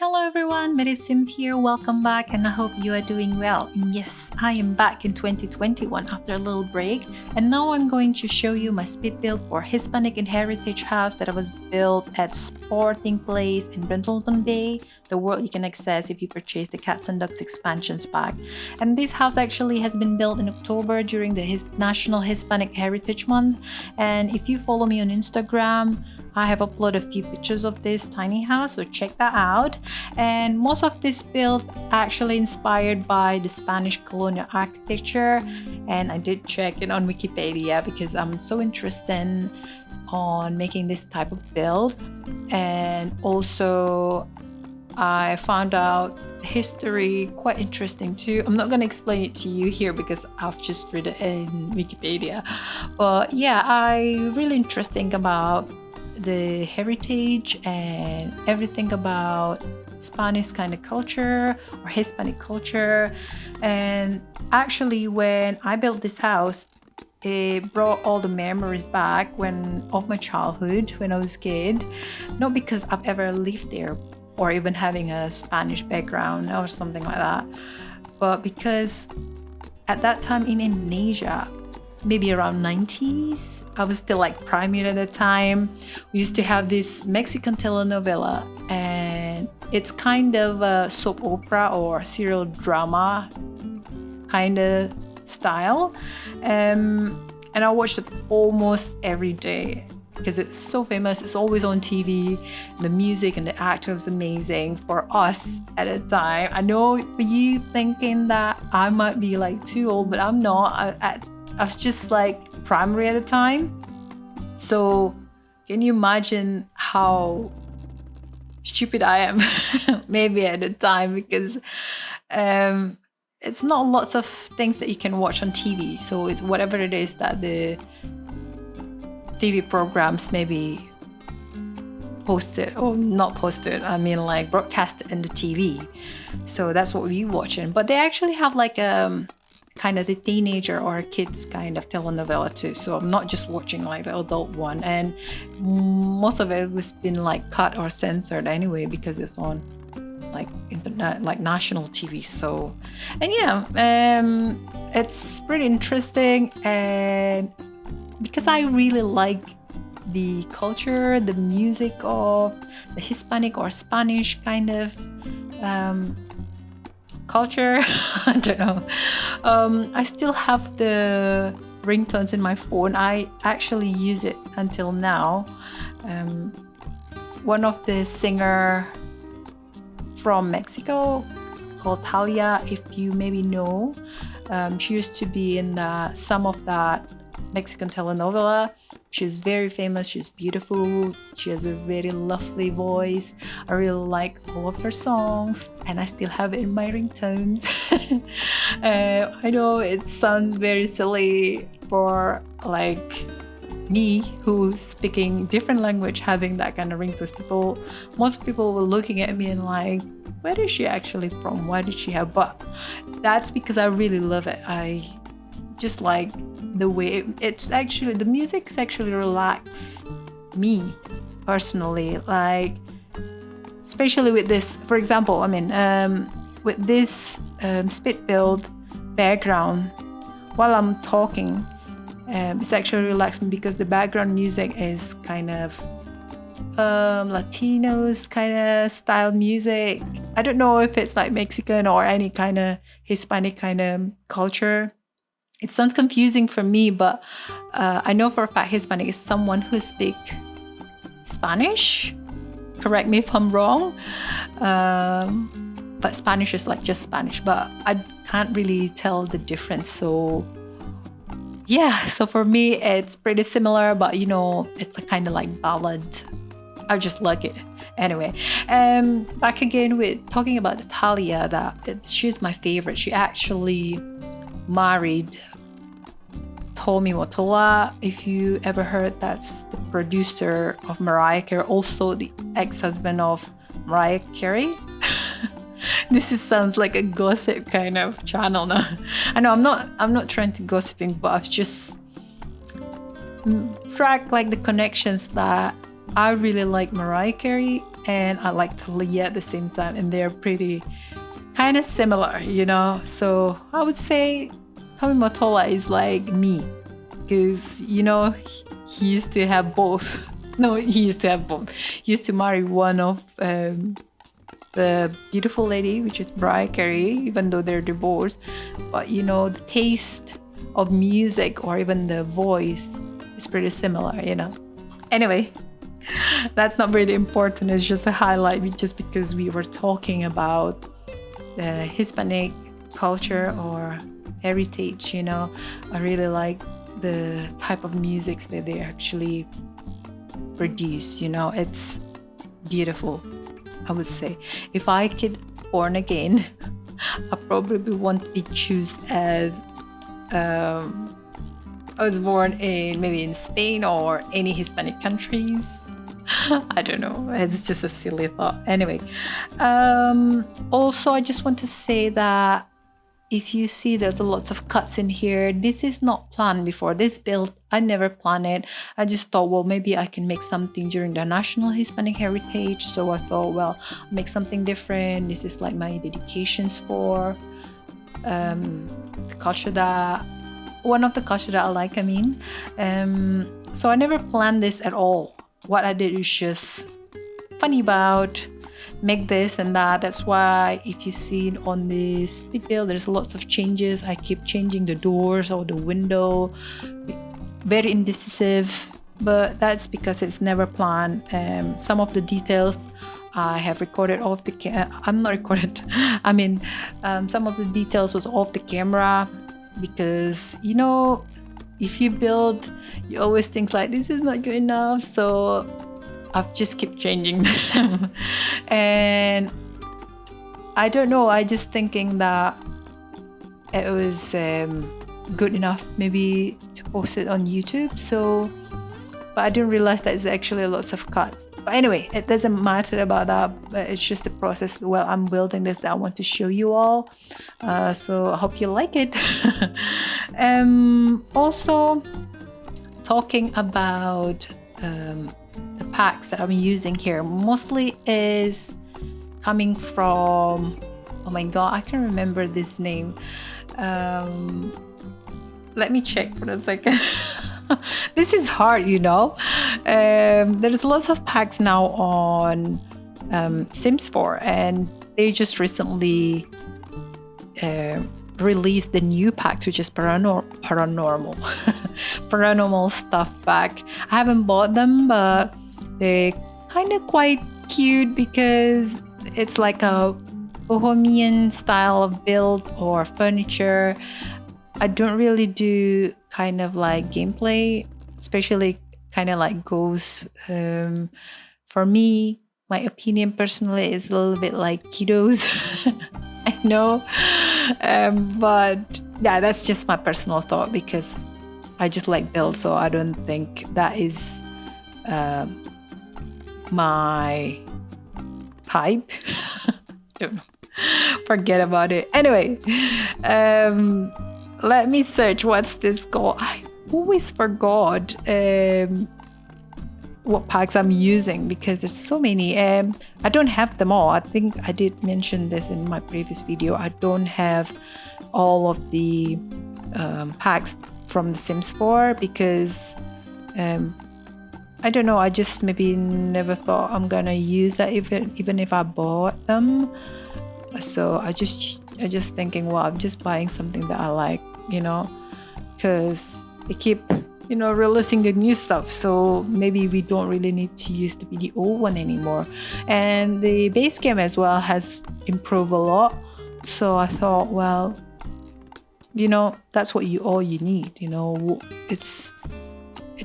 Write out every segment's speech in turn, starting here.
Hello everyone, Mary Sims here. Welcome back and I hope you are doing well. And yes, I am back in 2021 after a little break, and now I'm going to show you my speed build for Hispanic Inheritance House that was built at Sporting Place in Brindleton Bay, the world you can access if you purchase the Cats and Dogs expansions pack. And this house actually has been built in October during the National Hispanic Heritage Month, and if you follow me on Instagram, I have uploaded a few pictures of this tiny house, so check that out. And most of this build actually inspired by the Spanish colonial architecture, and I did check it on Wikipedia because I'm so interested on making this type of build. And also I found out history quite interesting too. I'm not going to explain it to you here because I've just read it in Wikipedia, but yeah, I really interesting about the heritage and everything about Spanish kind of culture or Hispanic culture. And actually when I built this house, it brought all the memories back of my childhood when I was a kid, not because I've ever lived there or even having a Spanish background or something like that, but because at that time in Indonesia, maybe around 90s, I was still like primary at the time, we used to have this Mexican telenovela, and it's kind of a soap opera or serial drama kind of style, and I watched it almost every day because it's so famous. It's always on TV. The music and the actor was amazing for us at the time. I know for you thinking that I might be like too old, but I'm not. I was just like primary at the time. So can you imagine how stupid I am maybe at the time, because it's not lots of things that you can watch on TV. So it's whatever it is that the TV programs maybe posted, or not posted, I mean like broadcasted in the TV. So that's what we watching. But they actually have like kind of the teenager or kids kind of telenovela too, so I'm not just watching like the adult one, and most of it was been like cut or censored anyway because it's on like internet, like national TV. So, and yeah, it's pretty interesting, and because I really like the culture, the music of the Hispanic or Spanish kind of culture. I don't know. I still have the ringtones in my phone. I actually use it until now. One of the singer from Mexico called Talia, if you maybe know, she used to be in some of that Mexican telenovela. She's very famous. She's beautiful. She has a very lovely voice. I really like all of her songs, and I still have it in my ringtones. I know it sounds very silly for like me who's speaking different language having that kind of ringtones. Most people were looking at me and like, where is she actually from? Why did she have? But that's because I really love it. I just like the way it's actually, the music's actually relax me personally, like especially with this, for example, I mean with this speed build background while I'm talking, it's actually relaxed me because the background music is kind of Latinos kind of style music. I don't know if it's like Mexican or any kind of Hispanic kind of culture. It sounds confusing for me, but I know for a fact Hispanic is someone who speaks Spanish. Correct me if I'm wrong. But Spanish is like just Spanish, but I can't really tell the difference. So yeah, so for me it's pretty similar, but you know, it's a kind of like ballad. I just like it. Anyway, back again with talking about Talia, she's my favorite. She actually married Tommy Motola. If you ever heard, that's the producer of Mariah Carey, also the ex-husband of Mariah Carey. Sounds like a gossip kind of channel now. I know I'm not trying to gossiping, but I've just tracked like the connections that I really like Mariah Carey and I like Talia at the same time, and they're pretty kind of similar, you know. So I would say Tommy Mottola is like me, because you know he used to have both. No, he used to have both. He used to marry one of the beautiful lady, which is Mariah Carey, even though they're divorced. But you know, the taste of music or even the voice is pretty similar, you know. Anyway, that's not really important. It's just a highlight, just because we were talking about the Hispanic culture or heritage, you know. I really like the type of music that they actually produce, you know. It's beautiful, I would say. If I could born again, I probably won't be choose as I was born in maybe in Spain or any Hispanic countries. I don't know. It's just a silly thought. Anyway, also I just want to say that if you see there's a lots of cuts in here, this is not planned before. This build, I never planned it. I just thought, well, maybe I can make something during the National Hispanic Heritage. So I thought, well, I'll make something different. This is like my dedications for the culture that, one of the culture that I like, I mean. So I never planned this at all. What I did is just funny about make this and that. That's why if you see it on the speed build, there's lots of changes. I keep changing the doors or the window. Very indecisive, but that's because it's never planned. Some of the details I have recorded off the I'm not recorded. I mean, some of the details was off the camera, because you know, if you build, you always think like this is not good enough. So I've just kept changing them. And I don't know, I just thinking that it was good enough maybe to post it on YouTube. So, but I didn't realize that it's actually lots of cuts. But anyway, it doesn't matter about that. It's just the process while I'm building this that I want to show you all. So I hope you like it. Also, talking about the packs that I'm using here, mostly is coming from, oh my god, I can't remember this name. Let me check for a second. This is hard, you know. There's lots of packs now on Sims 4, and they just recently released the new pack, which is paranormal stuff pack. I haven't bought them, but they're kind of quite cute because it's like a bohemian style of build or furniture. I don't really do kind of like gameplay, especially kind of like ghosts. For me, my opinion personally is a little bit like kiddos. I know, but yeah, that's just my personal thought, because I just like build, so I don't think that is my type. Don't know. Forget about it. Anyway, let me search what's this called. I always forgot what packs I'm using, because there's so many. I don't have them all. I think I did mention this in my previous video. I don't have all of the packs from The Sims 4 because I don't know, I just maybe never thought I'm gonna use that even if I bought them. So I just thinking, well, I'm just buying something that I like, you know, because they keep, you know, releasing the new stuff. So maybe we don't really need to use the old one anymore. And the base game as well has improved a lot. So I thought, well, you know, that's what all you need. You know, it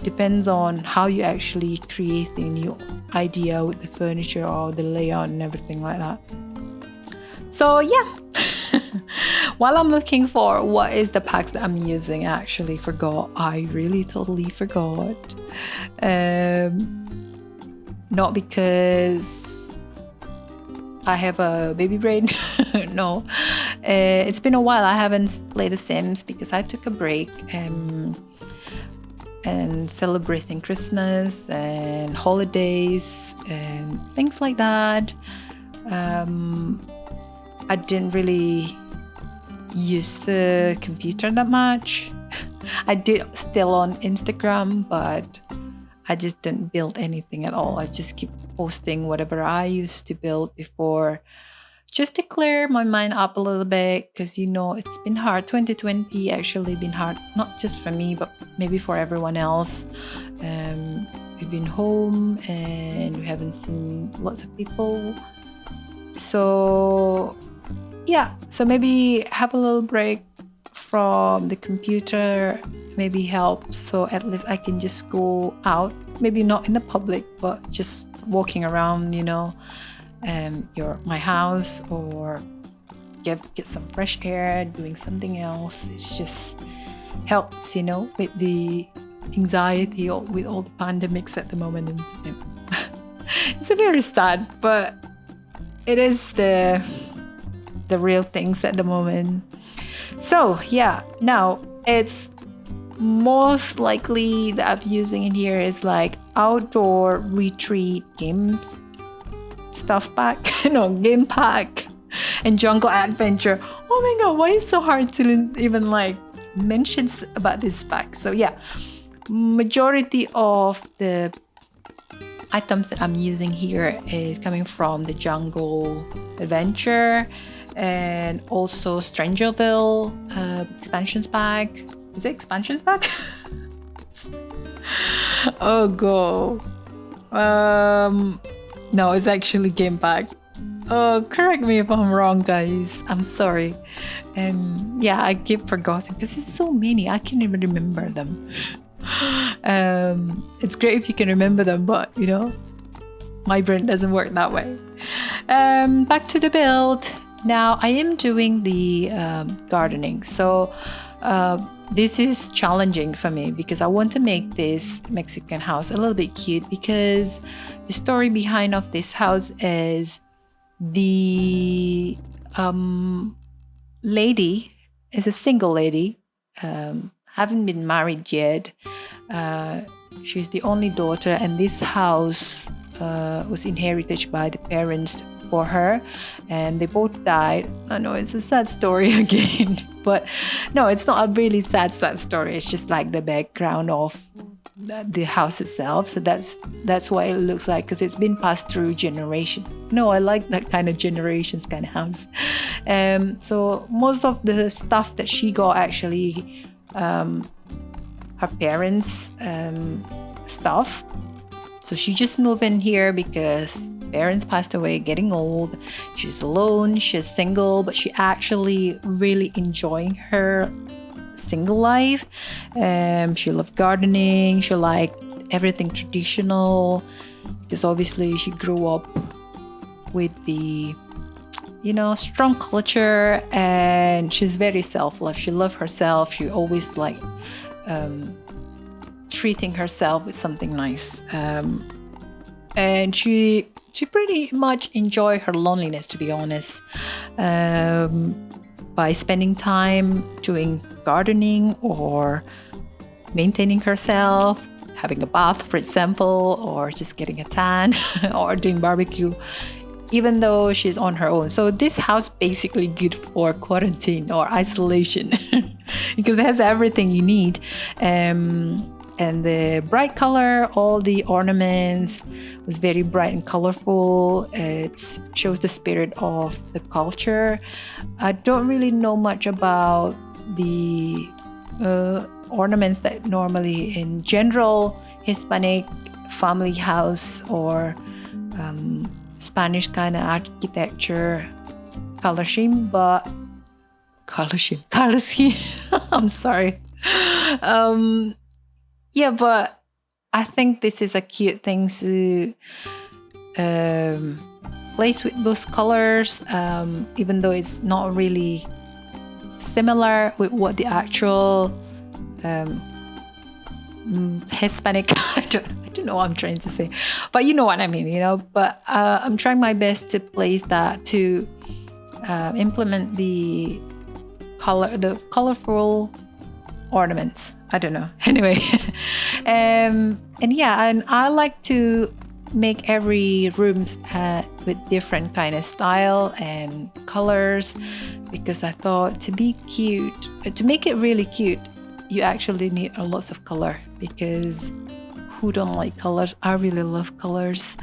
depends on how you actually create the new idea with the furniture or the layout and everything like that. So yeah, while I'm looking for what is the packs that I'm using, I actually forgot. I really totally forgot. Not because I have a baby brain. No, it's been a while. I haven't played The Sims because I took a break and celebrating Christmas and holidays. and things like that. I didn't really use the computer that much. I did still on Instagram, but I just didn't build anything at all. I just keep posting whatever I used to build before, just to clear my mind up a little bit, because it's been hard. 2020 actually been hard, not just for me, but maybe for everyone else. We've been home and we haven't seen lots of people. So maybe have a little break from the computer maybe helps, so at least I can just go out, maybe not in the public, but just walking around, my house, or get some fresh air, doing something else. It's just helps, with the anxiety or with all the pandemics at the moment. And it's a very sad, but it is the real things at the moment. So now it's most likely that I'm using in here is like outdoor retreat game stuff pack, game pack, and jungle adventure. Oh my god, why is it so hard to even mention about this pack? So majority of the items that I'm using here is coming from the jungle adventure and also Strangerville expansions pack. Is it expansions pack? Oh go. No, it's actually game pack. Oh, correct me if I'm wrong, guys. I'm sorry. And I keep forgetting because it's so many. I can't even remember them. It's great if you can remember them, but my brain doesn't work that way. Back to the build. Now I am doing the gardening. So this is challenging for me because I want to make this Mexican house a little bit cute, because the story behind of this house is the lady is a single lady, haven't been married yet. She's the only daughter, and this house was inherited by the parents for her, and they both died. I know it's a sad story again, but no, it's not a really sad story. It's just like the background of the house itself. So that's why it looks like, because it's been passed through generations. No, I like that kind of generations kind of house. So most of the stuff that she got actually her parents' stuff. So she just moved in here because parents passed away, getting old. She's alone, she's single, but she actually really enjoying her single life. She loved gardening, she liked everything traditional, because obviously she grew up with the strong culture, and she's very self-love. She loved herself. She always treating herself with something nice, and she pretty much enjoyed her loneliness, to be honest, by spending time doing gardening or maintaining herself, having a bath, for example, or just getting a tan or doing barbecue, even though she's on her own. So this house basically good for quarantine or isolation because it has everything you need. And the bright color, all the ornaments was very bright and colorful. It shows the spirit of the culture. I don't really know much about the ornaments that normally in general Hispanic family house or Spanish kind of architecture color scheme. I'm sorry. But I think this is a cute thing to place with those colors, even though it's not really similar with what the actual Hispanic, I don't know what I'm trying to say, but you know what I mean, but I'm trying my best to place that, to implement the colorful ornaments. I don't know. Anyway, and I like to make every rooms with different kind of style and colors, because I thought to be cute, to make it really cute, you actually need a lot of color, because who don't like colors? I really love colors.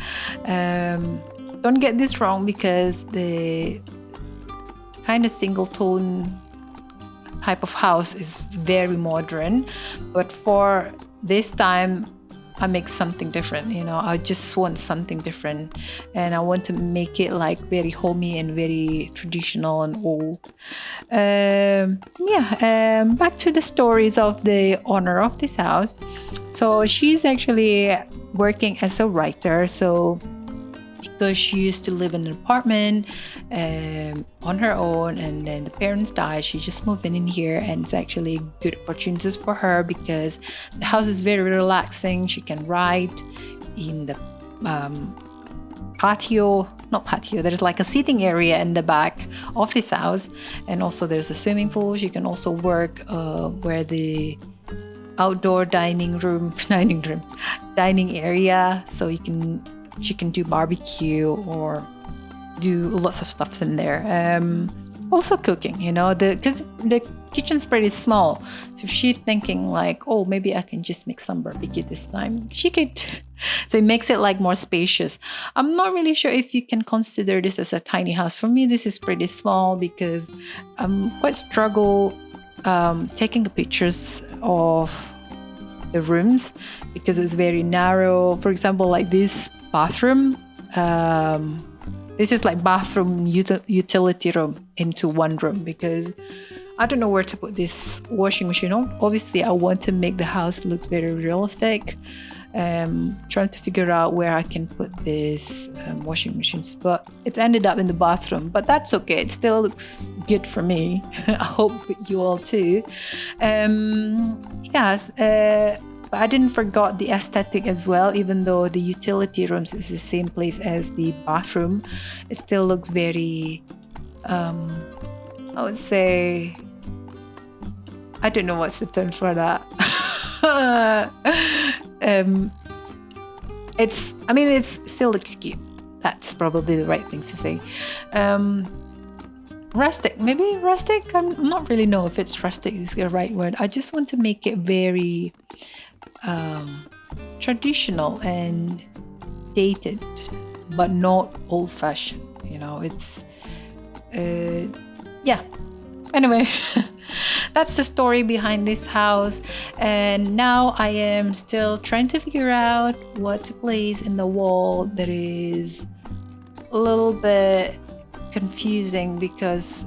Don't get this wrong, because the kind of single tone type of house is very modern, but for this time I make something different. I just want something different, and I want to make it like very homey and very traditional and old. Back to the stories of the owner of this house. So she's actually working as a writer. So because she used to live in an apartment on her own, and then the parents died, she just moved in here, and it's actually good opportunities for her because the house is very relaxing. She can write in the not patio, there's like a seating area in the back of this house, and also there's a swimming pool. She can also work where the outdoor dining area, so she can do barbecue or do lots of stuff in there. Also cooking, because the kitchen's pretty small. So if she's thinking like, oh, maybe I can just make some barbecue this time, she could. So it makes it like more spacious. I'm not really sure if you can consider this as a tiny house. For me, this is pretty small because I'm quite struggle taking the pictures of the rooms because it's very narrow. For example, like this bathroom, this is like bathroom utility room into one room, because I don't know where to put this washing machine. Obviously I want to make the house looks very realistic. Trying to figure out where I can put this washing machines, but it ended up in the bathroom, but that's okay. It still looks good for me. I hope you all too. But I didn't forget the aesthetic as well. Even though the utility rooms is the same place as the bathroom, it still looks very, I would say, I don't know what's the term for that. It still looks cute. That's probably the right thing to say. Rustic, maybe rustic. I'm not really know if it's rustic is the right word. I just want to make it very traditional and dated, but not old-fashioned. It's anyway. That's the story behind this house, and now I am still trying to figure out what to place in the wall. That is a little bit confusing because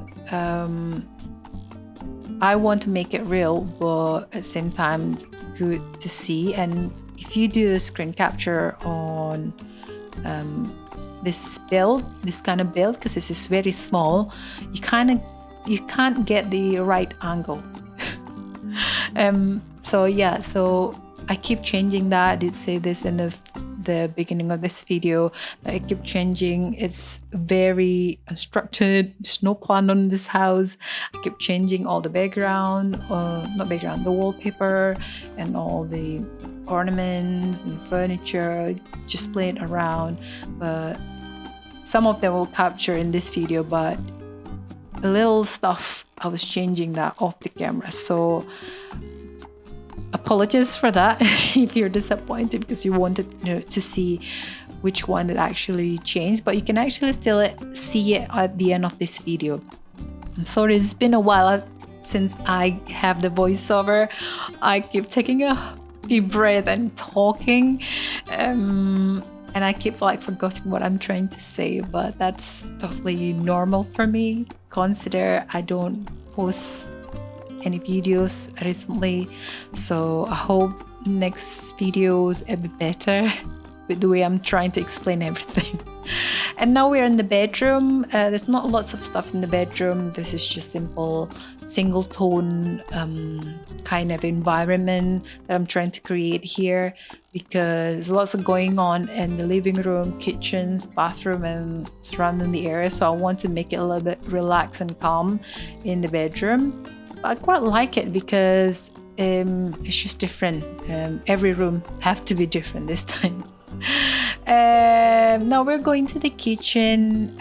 I want to make it real, but at the same time good to see. And if you do the screen capture on this kind of build, because this is very small, you can't get the right angle. So I keep changing that. I did say this in the beginning of this video, that I keep changing. It's very unstructured. There's no plan on this house. I keep changing all the the wallpaper and all the ornaments and furniture, just playing around. But some of them will capture in this video, but a little stuff I was changing that off the camera. So apologies for that if you're disappointed because you wanted to see which one that actually changed, but you can actually still see it at the end of this video. I'm sorry, it's been a while since I have the voiceover. I keep taking a deep breath and talking, and I keep forgetting what I'm trying to say, but that's totally normal for me. Consider I don't post any videos recently, so I hope next videos a bit better with the way I'm trying to explain everything. And now we're in the bedroom. There's not lots of stuff in the bedroom. This is just simple single tone kind of environment that I'm trying to create here, because there's lots of going on in the living room, kitchens, bathroom, and surrounding the area. So I want to make it a little bit relaxed and calm in the bedroom. But I quite like it because it's just different. Every room have to be different this time. Now we're going to the kitchen.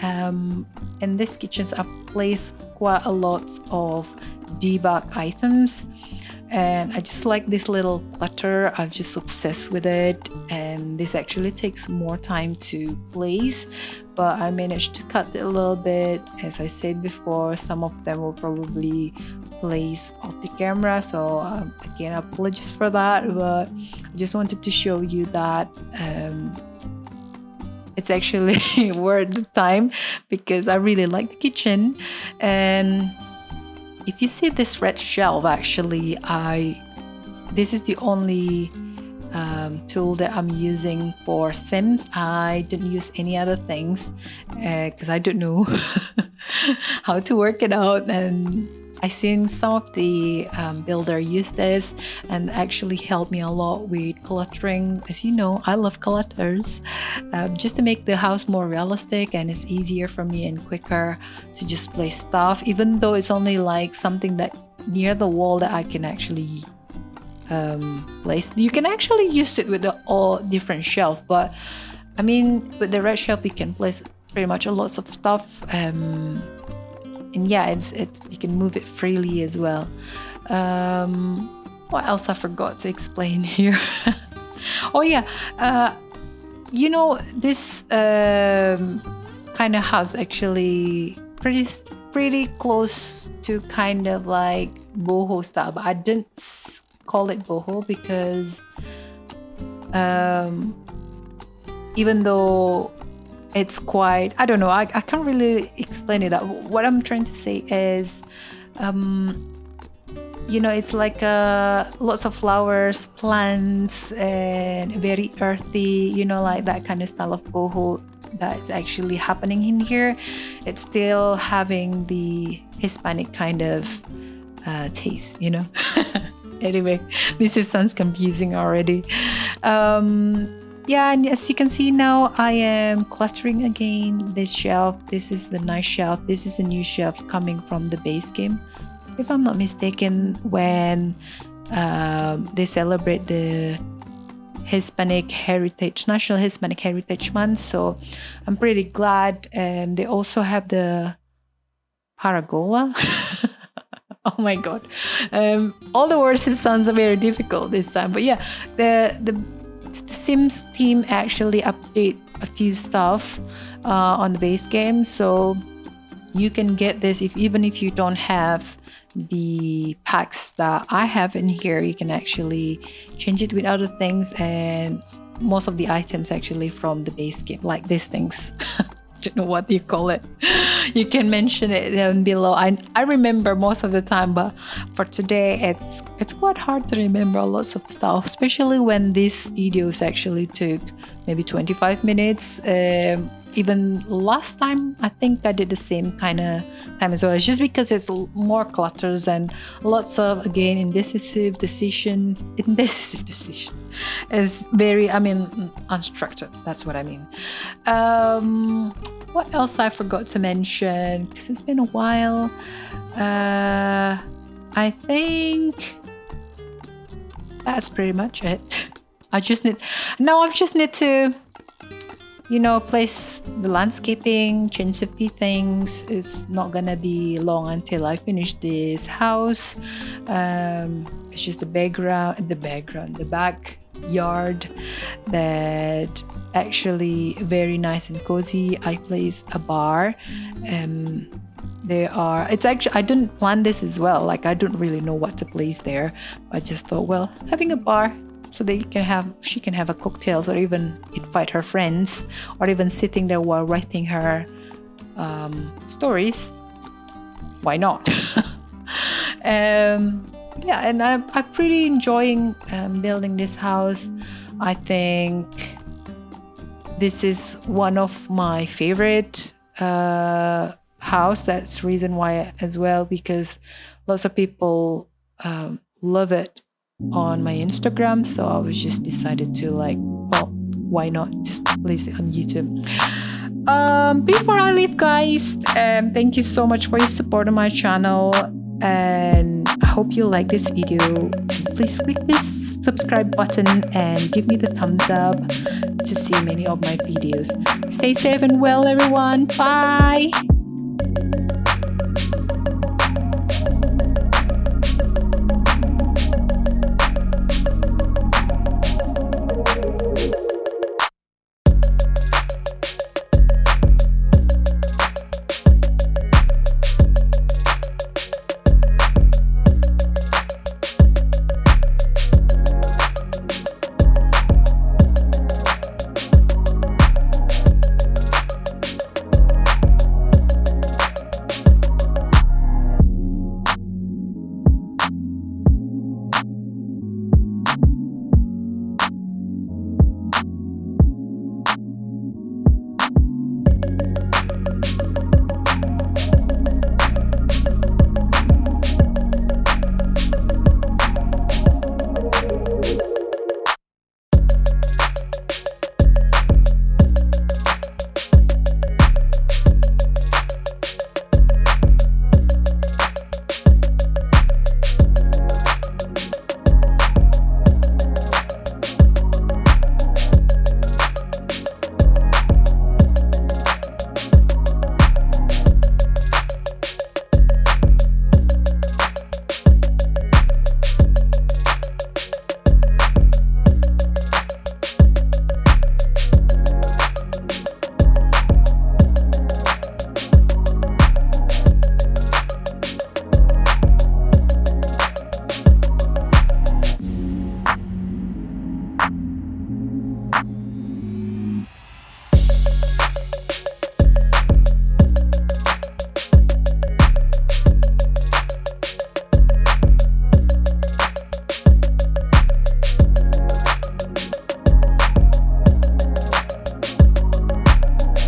In this kitchen, I've placed quite a lot of debug items. And I just like this little clutter. I'm just obsessed with it. And this actually takes more time to place, but I managed to cut it a little bit. As I said before, some of them will probably place off the camera. So again, I apologize for that, but I just wanted to show you that it's actually worth the time because I really like the kitchen. And if you see this red shelf, actually, this is the only tool that I'm using for Sims. I didn't use any other things because I don't know how to work it out. And I seen some of the builder use this and actually helped me a lot with cluttering. As you know, I love clutters just to make the house more realistic, and it's easier for me and quicker to just place stuff, even though it's only like something that near the wall that I can actually place. You can actually use it with the all different shelf, but I mean with the red shelf you can place pretty much a lots of stuff. And yeah, it's you can move it freely as well. What else I forgot to explain here? Oh yeah, you know, this kind of house actually pretty close to kind of like boho style, but I didn't call it boho because even though it's quite, I don't know, I can't really explain it. What I'm trying to say is, you know, it's like lots of flowers, plants, and very earthy, you know, like that kind of style of boho that's actually happening in here. It's still having the Hispanic kind of taste, you know. Anyway, this sounds confusing already. Yeah, and as you can see now, I am cluttering again this shelf. This is the nice shelf. This is a new shelf coming from the base game. If I'm not mistaken, when they celebrate the Hispanic Heritage, National Hispanic Heritage Month. So I'm pretty glad. They also have the Paragola. Oh my god. All the words, it sounds very difficult this time. But yeah, the Sims team actually update a few stuff on the base game, so you can get this even if you don't have the packs that I have in here. You can actually change it with other things, and most of the items actually from the base game, like these things. Don't know what you call it. You can mention it down below. I remember most of the time, but for today it's quite hard to remember lots of stuff, especially when these videos actually took maybe 25 minutes. Even last time I think I did the same kind of time as well. It's just because it's more clutters and lots of, again, indecisive decisions. Is very, I mean, unstructured. That's what I mean. What else I forgot to mention? Because it's been a while. I think that's pretty much it. I just need to, you know, place the landscaping, change a few things. It's not gonna be long until I finish this house. It's just the backyard that actually very nice and cozy. I place a bar. It's actually, I didn't plan this as well. Like, I don't really know what to place there. I just thought, well, having a bar so that she can have a cocktails, or even invite her friends, or even sitting there while writing her stories. Why not? Yeah, and I'm pretty enjoying building this house. I think this is one of my favorite house. That's reason why as well, because lots of people love it on my Instagram. So I was just decided to, like, well, why not just place it on YouTube. Before I leave, guys, thank you so much for your support on my channel, and I hope you like this video. Please click this subscribe button and give me the thumbs up to see many of my videos. Stay safe and well, everyone. Bye.